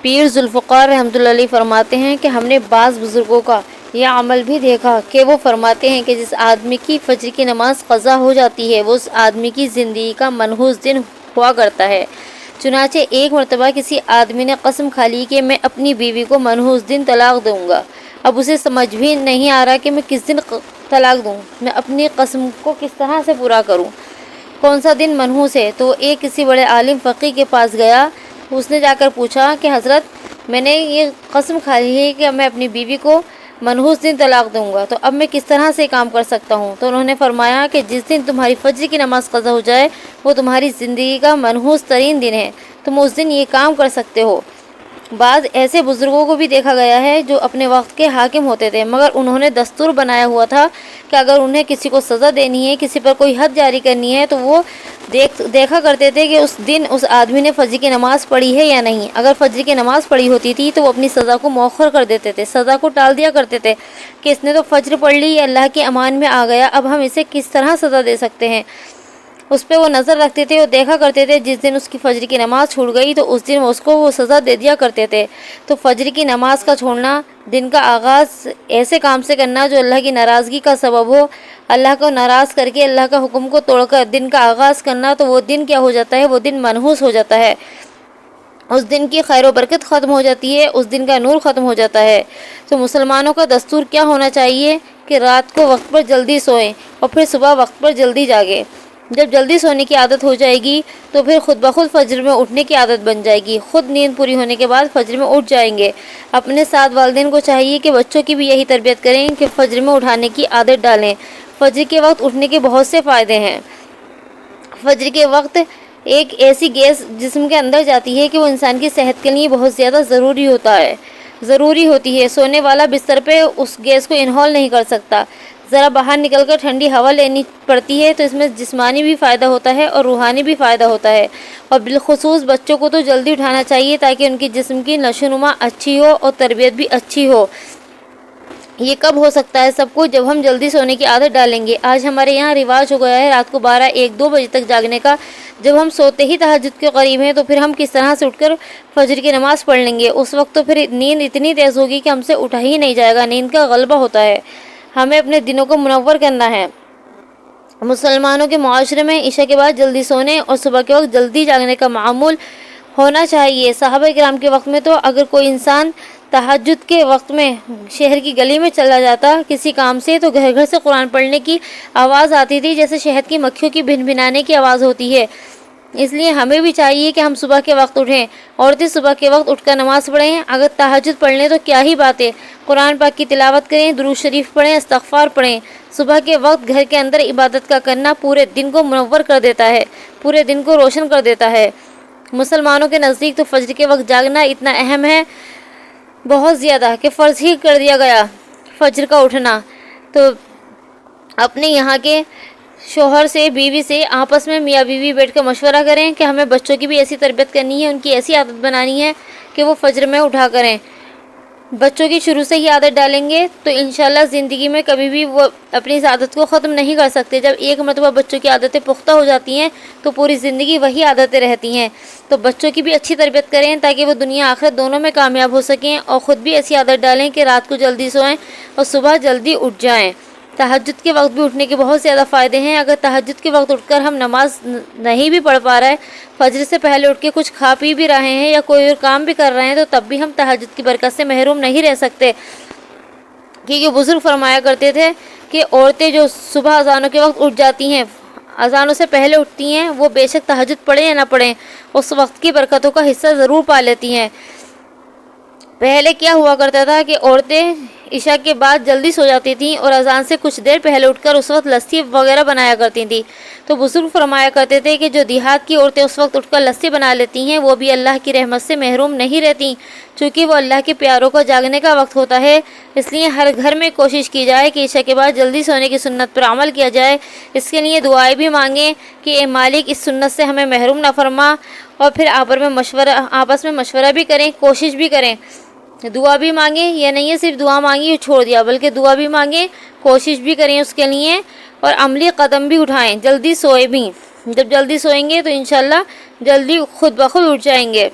پیر ذوالفقار رحمۃ اللہ علیہ فرماتے ہیں کہ ہم نے بعض بزرگوں کا یہ عمل بھی دیکھا کہ وہ فرماتے ہیں کہ جس آدمی کی فجر کی نماز قضا ہو جاتی ہے وہ اس آدمی کی زندگی کا منحوس دن ہوا کرتا ہے۔ چنانچہ ایک مرتبہ کسی آدمی نے قسم کھا لی کہ میں اپنی بیوی کو منحوس دن طلاق دوں گا۔ اب اسے سمجھ بھی نہیں آ رہا کہ میں کس دن طلاق دوں، میں اپنی قسم کو کس طرح سے پورا کروں، کون سا دن منحوس ہے۔ تو ایک کسی بڑے عالم فقیہ کے پاس گیا، اس نے جا کر پوچھا کہ حضرت میں نے یہ قسم کھا لی ہے کہ میں اپنی بیوی کو منحوس دن طلاق دوں گا، تو اب میں کس طرح سے کام کر سکتا ہوں؟ تو انہوں نے فرمایا کہ جس دن تمہاری فجر کی نماز قضا ہو جائے وہ تمہاری زندگی کا منحوس ترین دن ہے، تم اس دن یہ کام کر سکتے ہو۔ بعض ایسے بزرگوں کو بھی دیکھا گیا ہے جو اپنے وقت کے حاکم ہوتے تھے، مگر انہوں نے دستور بنایا ہوا تھا کہ اگر انہیں کسی کو سزا دینی ہے، کسی پر کوئی حد جاری کرنی ہے، تو وہ دیکھا کرتے تھے کہ اس دن اس آدمی نے فجر کی نماز پڑھی ہے یا نہیں۔ اگر فجر کی نماز پڑھی ہوتی تھی تو وہ اپنی سزا کو مؤخر کر دیتے تھے، سزا کو ٹال دیا کرتے تھے کہ اس نے تو فجر پڑھ لی، یہ اللہ کے امان میں آ گیا، اب ہم اسے کس طرح سزا دے سکتے ہیں۔ اس پہ وہ نظر رکھتے تھے اور دیکھا کرتے تھے جس دن اس کی فجر کی نماز چھوٹ گئی تو اس دن اس کو وہ سزا دے دیا کرتے تھے۔ تو فجر کی نماز کا چھوڑنا، دن کا آغاز ایسے کام سے کرنا جو اللہ کی ناراضگی کا سبب ہو، اللہ کو ناراض کر کے اللہ کا حکم کو توڑ کر دن کا آغاز کرنا، تو وہ دن کیا ہو جاتا ہے؟ وہ دن منحوس ہو جاتا ہے، اس دن کی خیر و برکت ختم ہو جاتی ہے، اس دن کا نور ختم ہو جاتا ہے۔ تو مسلمانوں کا دستور کیا ہونا چاہیے کہ رات کو وقت پر جلدی سوئیں اور پھر صبح وقت پر جلدی جاگیں۔ جب جلدی سونے کی عادت ہو جائے گی تو پھر خود بخود فجر میں اٹھنے کی عادت بن جائے گی، خود نیند پوری ہونے کے بعد فجر میں اٹھ جائیں گے۔ اپنے ساتھ والدین کو چاہیے کہ بچوں کی بھی یہی تربیت کریں کہ فجر میں اٹھانے کی عادت ڈالیں۔ فجر کے وقت اٹھنے کے بہت سے فائدے ہیں۔ فجر کے وقت ایک ایسی گیس جسم کے اندر جاتی ہے کہ وہ انسان کی صحت کے لیے بہت زیادہ ضروری ہوتی ہے۔ سونے والا بستر پہ اس گیس کو انہال نہیں کر سکتا، ذرا باہر نکل کر ٹھنڈی ہوا لینی پڑتی ہے، تو اس میں جسمانی بھی فائدہ ہوتا ہے اور روحانی بھی فائدہ ہوتا ہے۔ اور بالخصوص بچوں کو تو جلدی اٹھانا چاہیے تاکہ ان کی جسم کی نشو و نما اچھی ہو اور تربیت بھی اچھی ہو۔ یہ کب ہو سکتا ہے سب کچھ؟ جب ہم جلدی سونے کی عادت ڈالیں گے۔ آج ہمارے یہاں رواج ہو گیا ہے رات کو 12، 1، 2 بجے تک جاگنے کا۔ جب ہم سوتے ہی تہجد کے قریب ہیں تو پھر ہم کس طرح سے اٹھ کر فجر کی نماز پڑھ لیں گے؟ اس وقت تو پھر نیند اتنی تیز ہوگی کہ ہم سے اٹھا ہی نہیں جائے گا، نیند کا غلبہ ہوتا ہے۔ ہمیں اپنے دنوں کو منور کرنا ہے۔ مسلمانوں کے معاشرے میں عشاء کے بعد جلدی سونے اور صبح کے وقت جلدی جاگنے کا معمول ہونا چاہیے۔ صحابہ کرام کے وقت میں تو اگر کوئی انسان تہجد کے وقت میں شہر کی گلی میں چلا جاتا کسی کام سے تو گھر گھر سے قرآن پڑھنے کی آواز آتی تھی، جیسے شہد کی مکھیوں کی بھن بھنانے کی آواز ہوتی ہے۔ اس لیے ہمیں بھی چاہیے کہ ہم صبح کے وقت اٹھیں، عورتیں صبح کے وقت اٹھ کر نماز پڑھیں، اگر تہجد پڑھ لیں تو کیا ہی بات ہے، قرآن پاک کی تلاوت کریں، درود شریف پڑھیں، استغفار پڑھیں۔ صبح کے وقت گھر کے اندر عبادت کا کرنا پورے دن کو منور کر دیتا ہے، پورے دن کو روشن کر دیتا ہے۔ مسلمانوں کے نزدیک تو فجر کے وقت جاگنا اتنا اہم ہے، بہت زیادہ، کہ فرض ہی کر دیا گیا فجر کا اٹھنا۔ تو اپنے یہاں کے شوہر سے، بیوی سے آپس میں میاں بیوی بیٹھ کر مشورہ کریں کہ ہمیں بچوں کی بھی ایسی تربیت کرنی ہے، ان کی ایسی عادت بنانی ہے کہ وہ فجر میں اٹھا کریں۔ بچوں کی شروع سے ہی عادت ڈالیں گے تو انشاءاللہ زندگی میں کبھی بھی وہ اپنی اس عادت کو ختم نہیں کر سکتے۔ جب ایک مرتبہ بچوں کی عادتیں پختہ ہو جاتی ہیں تو پوری زندگی وہی عادتیں رہتی ہیں۔ تو بچوں کی بھی اچھی تربیت کریں تاکہ وہ دنیا آخرت دونوں میں کامیاب ہو سکیں، اور خود بھی ایسی عادت ڈالیں کہ رات کو جلدی سوئیں اور صبح جلدی اٹھ جائیں۔ تہجد کے وقت بھی اٹھنے کے بہت زیادہ فائدے ہیں۔ اگر تہجد کے وقت اٹھ کر ہم نماز نہیں بھی پڑھ پا رہے، فجر سے پہلے اٹھ کے کچھ کھا پی بھی رہے ہیں یا کوئی اور کام بھی کر رہے ہیں، تو تب بھی ہم تہجد کی برکت سے محروم نہیں رہ سکتے، کیونکہ بزرگ فرمایا کرتے تھے کہ عورتیں جو صبح اذانوں کے وقت اٹھ جاتی ہیں، اذانوں سے پہلے اٹھتی ہیں، وہ بے شک تہجد پڑھیں یا نہ پڑھیں، اس وقت کی برکتوں کا حصہ ضرور پا لیتی ہیں۔ پہلے کیا ہوا کرتا تھا کہ عورتیں عشاء کے بعد جلدی سو جاتی تھیں اور اذان سے کچھ دیر پہلے اٹھ کر اس وقت لسی وغیرہ بنایا کرتی تھیں۔ تو بزرگ فرمایا کرتے تھے کہ جو دیہات کی عورتیں اس وقت اٹھ کر لسی بنا لیتی ہیں وہ بھی اللہ کی رحمت سے محروم نہیں رہتی، چونکہ وہ اللہ کے پیاروں کو جاگنے کا وقت ہوتا ہے۔ اس لیے ہر گھر میں کوشش کی جائے کہ عشاء کے بعد جلدی سونے کی سنت پر عمل کیا جائے۔ اس کے لیے دعائیں بھی مانگیں کہ اے مالک اس سنت سے ہمیں محروم نہ فرما، اور پھر آپس میں مشورہ بھی کریں، کوشش بھی کریں، دعا بھی مانگیں۔ یہ نہیں ہے صرف دعا مانگی اور چھوڑ دیا، بلکہ دعا بھی مانگیں، کوشش بھی کریں اس کے لیے، اور عملی قدم بھی اٹھائیں، جلدی سوئیں بھی۔ جب جلدی سوئیں گے تو انشاءاللہ جلدی خود بخود اٹھ جائیں گے۔